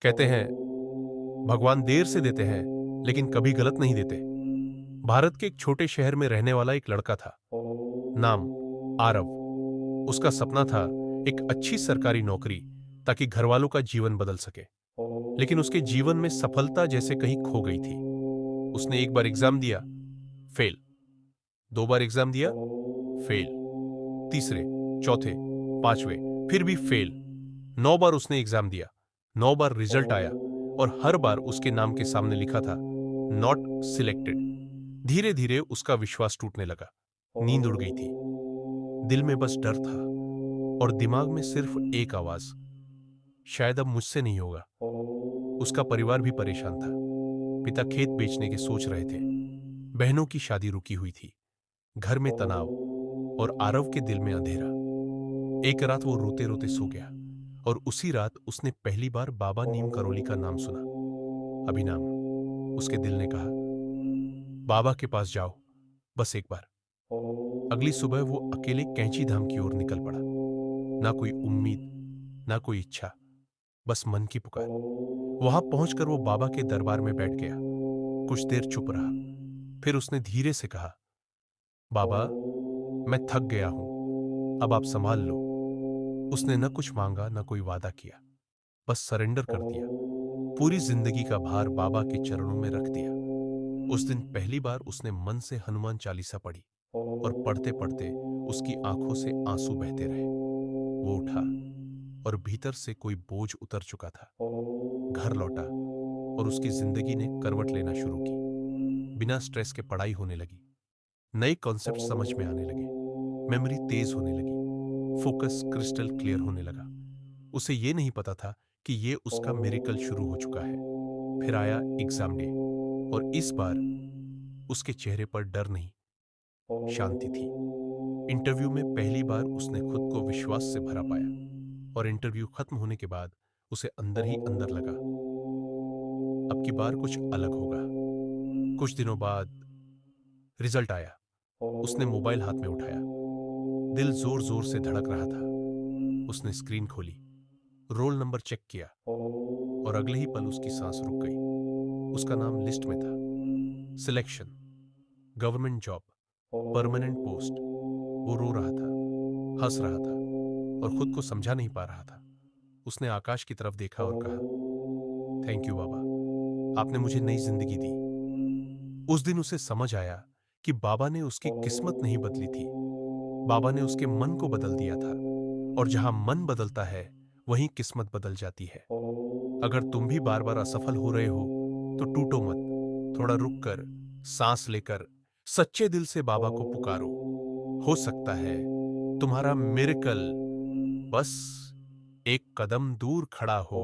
कहते हैं भगवान देर से देते हैं लेकिन कभी गलत नहीं देते। भारत के एक छोटे शहर में रहने वाला एक लड़का था। नाम आरव। उसका सपना था एक अच्छी सरकारी नौकरी, ताकि घर वालों का जीवन बदल सके। लेकिन उसके जीवन में सफलता जैसे कहीं खो गई थी। उसने एक बार एग्जाम दिया, फेल। दो बार एग्जाम दिया, फेल। तीसरे, चौथे, पांचवे, फिर भी फेल। 9 बार उसने एग्जाम दिया, 9 बार रिजल्ट आया और हर बार उसके नाम के सामने लिखा था नॉट सिलेक्टेड। धीरे धीरे उसका विश्वास टूटने लगा। नींद उड़ गई थी। दिल में बस डर था और दिमाग में सिर्फ एक आवाज, शायद अब मुझसे नहीं होगा। उसका परिवार भी परेशान था। पिता खेत बेचने के सोच रहे थे, बहनों की शादी रुकी हुई थी, घर में तनाव और आरव के दिल में अंधेरा। एक रात वो रोते रोते सो गया और उसी रात उसने पहली बार बाबा नीम करोली का नाम सुना। अभिनाम। उसके दिल ने कहा, बाबा के पास जाओ, बस एक बार। अगली सुबह वो अकेले कैंची धाम की ओर निकल पड़ा। ना कोई उम्मीद, ना कोई इच्छा, बस मन की पुकार। वहां पहुंचकर वो बाबा के दरबार में बैठ गया। कुछ देर चुप रहा, फिर उसने धीरे से कहा, बाबा, मैं थक गया हूं, अब आप संभाल लो। उसने न कुछ मांगा, न कोई वादा किया, बस सरेंडर कर दिया। पूरी जिंदगी का भार बाबा के चरणों में रख दिया। उस दिन पहली बार उसने मन से हनुमान चालीसा पढ़ी और पढ़ते पढ़ते उसकी आंखों से आंसू बहते रहे। वो उठा और भीतर से कोई बोझ उतर चुका था। घर लौटा और उसकी जिंदगी ने करवट लेना शुरू की। बिना स्ट्रेस के पढ़ाई होने लगी, नए कॉन्सेप्ट समझ में आने लगे, मेमोरी तेज होने लगी, फोकस क्रिस्टल क्लियर होने लगा। उसे यह नहीं पता था कि यह उसका मिरेकल शुरू हो चुका है। फिर आया एग्जाम डे और इस बार उसके चेहरे पर डर नहीं, शांति थी। इंटरव्यू में पहली बार उसने खुद को विश्वास से भरा पाया और इंटरव्यू खत्म होने के बाद उसे अंदर ही अंदर लगा, अब की बार कुछ अलग होगा। कुछ दिनों बाद रिजल्ट आया। उसने मोबाइल हाथ में उठाया। दिल जोर जोर से धड़क रहा था। उसने स्क्रीन खोली, रोल नंबर चेक किया और अगले ही पल उसकी सांस रुक गई। उसका नाम लिस्ट में था। Selection, government job, permanent post. वो रो रहा था, हंस रहा था और खुद को समझा नहीं पा रहा था। उसने आकाश की तरफ देखा और कहा, थैंक यू बाबा, आपने मुझे नई जिंदगी दी। उस दिन उसे समझ आया कि बाबा ने उसकी किस्मत नहीं बदली थी, बाबा ने उसके मन को बदल दिया था। और जहां मन बदलता है, वहीं किस्मत बदल जाती है। अगर तुम भी बार बार असफल हो रहे हो तो टूटो मत। थोड़ा रुक कर, सांस लेकर, सच्चे दिल से बाबा को पुकारो। हो सकता है तुम्हारा मिरेकल बस एक कदम दूर खड़ा हो।